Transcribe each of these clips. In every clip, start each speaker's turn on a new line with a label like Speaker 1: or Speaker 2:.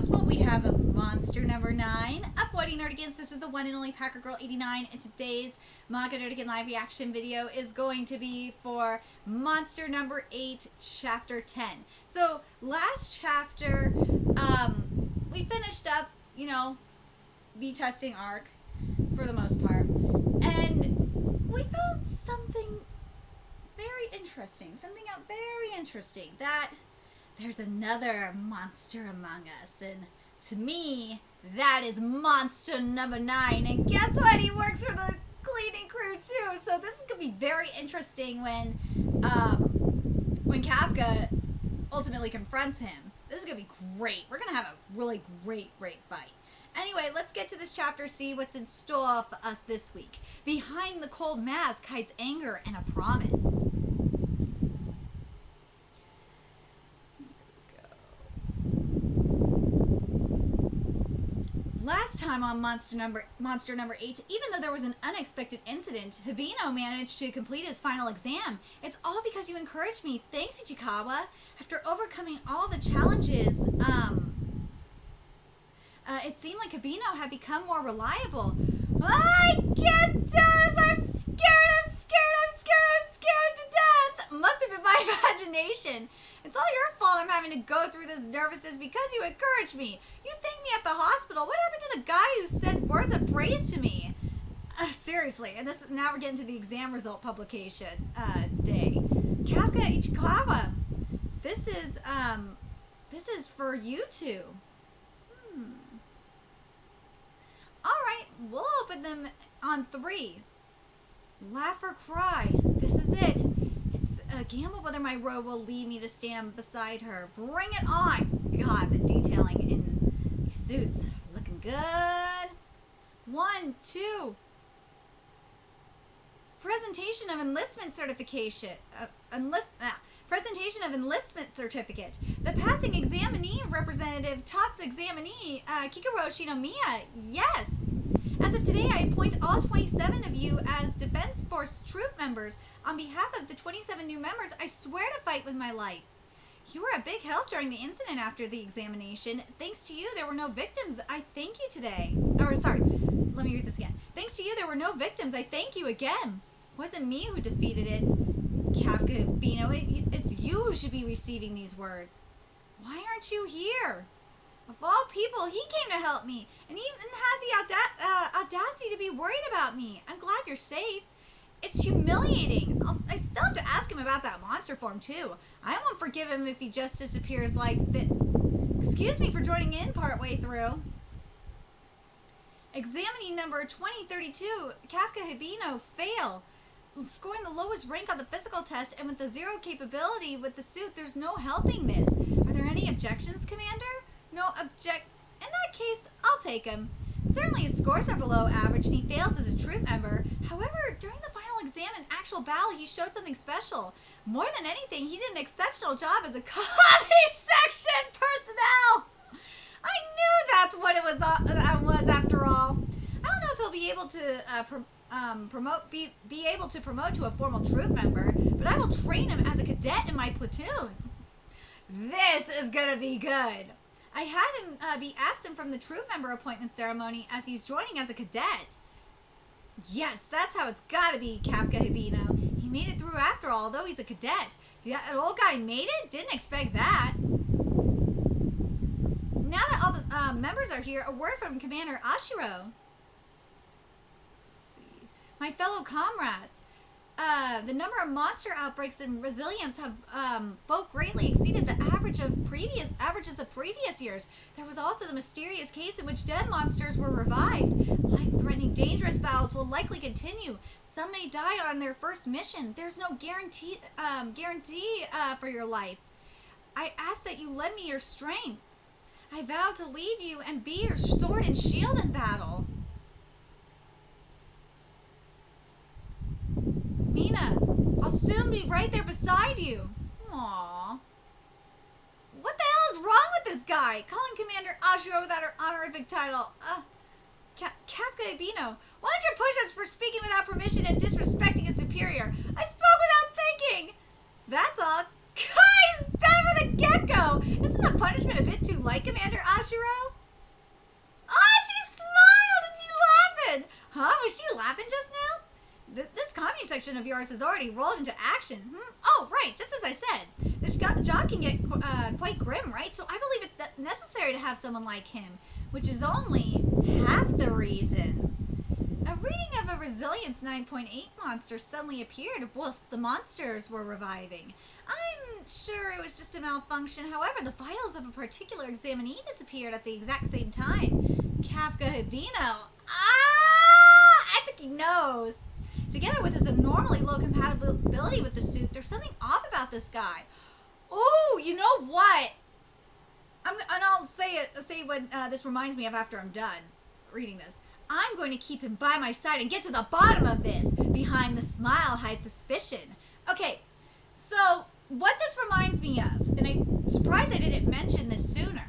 Speaker 1: possible. We have a monster number 9. Up, Whitey Nerdigans. This is the one and only Packer Girl 89, and today's Manga Nerdigan live reaction video is going to be for monster number 8, chapter 10. So, last chapter, we finished up, the testing arc for the most part, and we found something very interesting, that there's another monster among us, and to me, that is monster number 9, and guess what? He works for the cleaning crew too, so this is going to be very interesting when Kafka ultimately confronts him. This is going to be great. We're going to have a really great fight. Anyway, let's get to this chapter, see what's in store for us this week. Behind the cold mask hides anger and a promise. Last time on Monster Number 8, even though there was an unexpected incident, Hibino managed to complete his final exam. It's all because you encouraged me. Thanks, Ichikawa. After overcoming all the challenges, it seemed like Hibino had become more reliable. I can't do this! I'm scared to death! Must have been my imagination. It's all your fault I'm having to go through this nervousness because you encouraged me. You thanked me at the hospital. What happened to the guy who said words of praise to me? Seriously, and now we're getting to the exam result publication day. Kafka Ichikawa, this is for you two. Alright, we'll open them on 3. Laugh or cry. This is it. It's a gamble whether my robe will lead me to stand beside her. Bring it on! God, the detailing in these suits are looking good. 1, 2. Presentation of enlistment certification. Presentation of enlistment certificate. The passing examinee representative, top examinee, Kikuro Shinomiya. Yes. As of today, I appoint all 27 of you as Defense Force troop members. On behalf of the 27 new members, I swear to fight with my life. You were a big help during the incident after the examination. Thanks to you, there were no victims. I thank you today. Let me read this again. Thanks to you, there were no victims. I thank you again. It wasn't me who defeated it. Kafka Bino, it's you who should be receiving these words. Why aren't you here? Of all people, he came to help me, and he even had the audacity to be worried about me. I'm glad you're safe. It's humiliating. I still have to ask him about that monster form, too. I won't forgive him if he just disappears like that. Excuse me for joining in partway through. Examining number 2032, Kafka Hibino, fail. Scoring the lowest rank on the physical test, and with the 0 capability with the suit, there's no helping this. Are there any objections, Commander? No object. In that case, I'll take him. Certainly his scores are below average and he fails as a troop member. However, during the final exam and actual battle, he showed something special. More than anything, he did an exceptional job as a copy section personnel. I knew that's what it was after all. I don't know if he'll be able to be able to promote to a formal troop member, but I will train him as a cadet in my platoon. This is gonna be good. I had him be absent from the troop member appointment ceremony as he's joining as a cadet. Yes, that's how it's gotta be, Kafka Hibino. He made it through after all, though he's a cadet. The old guy made it? Didn't expect that. Now that all the members are here, a word from Commander Ashiro. My fellow comrades, the number of monster outbreaks and resilience have both greatly exceeded the averages of previous years. There was also the mysterious case in which dead monsters were revived. Life-threatening, dangerous battles will likely continue. Some may die on their first mission. There's no guarantee for your life. I ask that you lend me your strength. I vow to lead you and be your sword and shield in battle. Mina, I'll soon be right there beside you. Aww. What the hell is wrong with this guy? Calling Commander Ashiro without her honorific title. Kafka Hibino, 100 push-ups for speaking without permission and disrespecting a superior. I spoke without thinking. That's all. Guys, time for the get-go. Isn't the punishment a bit too light, Commander Ashiro? prediction of yours has already rolled into action. Oh, right, just as I said. This job can get quite grim, right? So I believe it's necessary to have someone like him, which is only half the reason. A reading of a Resilience 9.8 monster suddenly appeared whilst the monsters were reviving. I'm sure it was just a malfunction. However, the files of a particular examinee disappeared at the exact same time. Kafka Hibino. I think he knows. Together with his abnormally low compatibility with the suit, there's something off about this guy. Oh, you know what? And I'll say what this reminds me of after I'm done reading this. I'm going to keep him by my side and get to the bottom of this. Behind the smile hides suspicion. Okay, so what this reminds me of, and I'm surprised I didn't mention this sooner,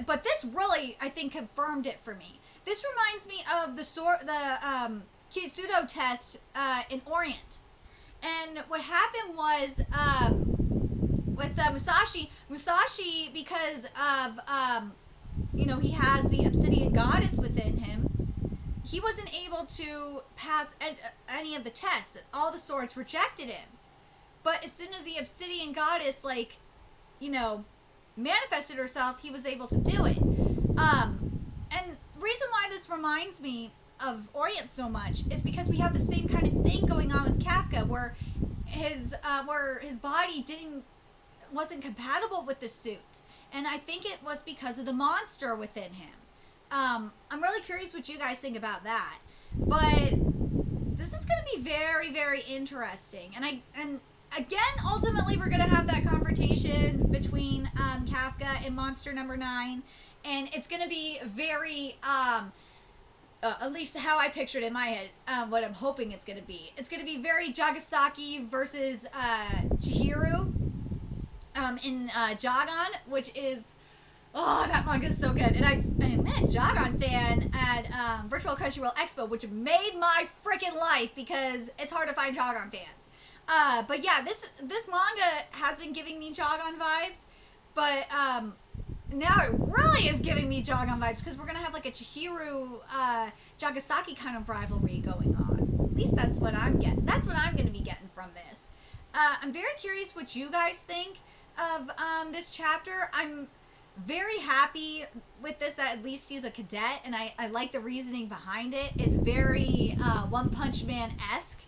Speaker 1: but this really, I think, confirmed it for me. This reminds me of the Kitsudo test in Orient. And what happened was, with Musashi, because of, he has the obsidian goddess within him, he wasn't able to pass any of the tests. All the swords rejected him. But as soon as the obsidian goddess, manifested herself, he was able to do it. And reason why this reminds me of Orient so much is because we have the same kind of thing going on with Kafka, where his body wasn't compatible with the suit, and I think it was because of the monster within him. I'm really curious what you guys think about that, but this is going to be very, very interesting. And again, ultimately, we're going to have that confrontation between Kafka and Monster Number 9, and it's going to be very, at least how I pictured it in my head, what I'm hoping it's going to be. It's going to be very Jagasaki versus Chihiro in Jagan, which is, that manga is so good. And I met Jagan fan at Virtual Crunchyroll Expo, which made my freaking life because it's hard to find Jagan fans. But yeah, this manga has been giving me Jagan vibes, but now it really is giving me Jagan vibes because we're gonna have like a Chihiro Jagasaki kind of rivalry going on. At least that's what I'm getting. That's what I'm gonna be getting from this. I'm very curious what you guys think of this chapter. I'm very happy with this, that at least he's a cadet, and I like the reasoning behind it. It's very One Punch Man-esque.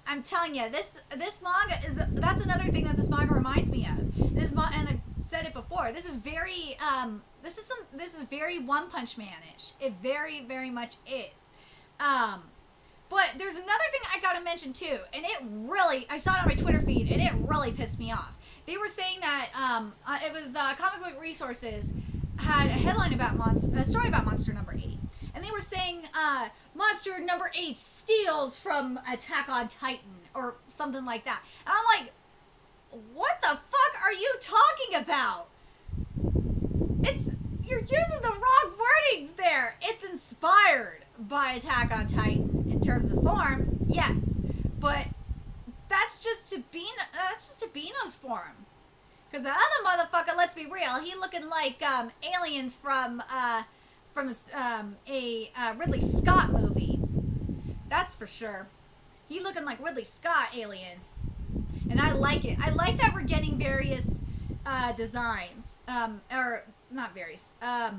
Speaker 1: I'm telling you, this manga that's another thing that this manga reminds me of. And I've said it before. This is very this is very One Punch Man-ish. It very, very much is. But there's another thing I gotta mention too, and I saw it on my Twitter feed, and it really pissed me off. They were saying that it was Comic Book Resources had a headline about a story about Monster Number 8. And they were saying, Monster Number 8 steals from Attack on Titan, or something like that. And I'm like, what the fuck are you talking about? You're using the wrong wordings there. It's inspired by Attack on Titan in terms of form, yes. But that's just Tabino's form. Because the other motherfucker, let's be real, he looking like aliens from a Ridley Scott movie. That's for sure. He looking like Ridley Scott alien. And I like it. I like that we're getting various designs. Or, not various. What's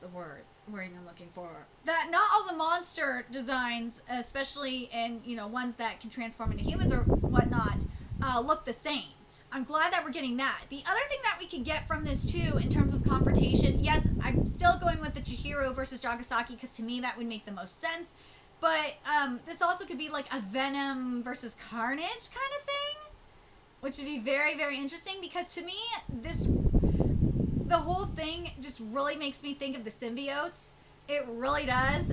Speaker 1: the wording I'm looking for? That not all the monster designs, especially in, ones that can transform into humans or whatnot, look the same. I'm glad that we're getting that. The other thing that we can get from this, too, in terms of confrontation, yes, I'm still going with the Chihiro versus Jagasaki, because to me that would make the most sense. But this also could be like a Venom versus Carnage kind of thing, which would be very, very interesting, because to me, the whole thing just really makes me think of the symbiotes. It really does.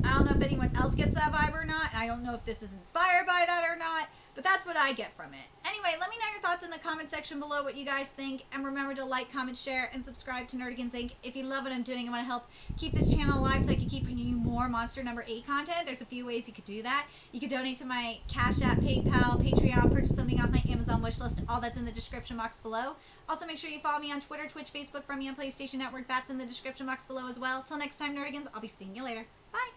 Speaker 1: I don't know if anyone else gets that vibe or not. I don't know if this is inspired by that or not, but that's what I get from it. Anyway, let me know your thoughts in the comment section below, what you guys think, and remember to like, comment, share, and subscribe to Nerdigans Inc. If you love what I'm doing and want to help keep this channel alive so I can keep bringing you more Monster Number 8 content, there's a few ways you could do that. You could donate to my Cash App, PayPal, Patreon, purchase something off my Amazon wishlist, all that's in the description box below. Also, make sure you follow me on Twitter, Twitch, Facebook, from me on PlayStation Network, that's in the description box below as well. Till next time, Nerdigans, I'll be seeing you later. Bye!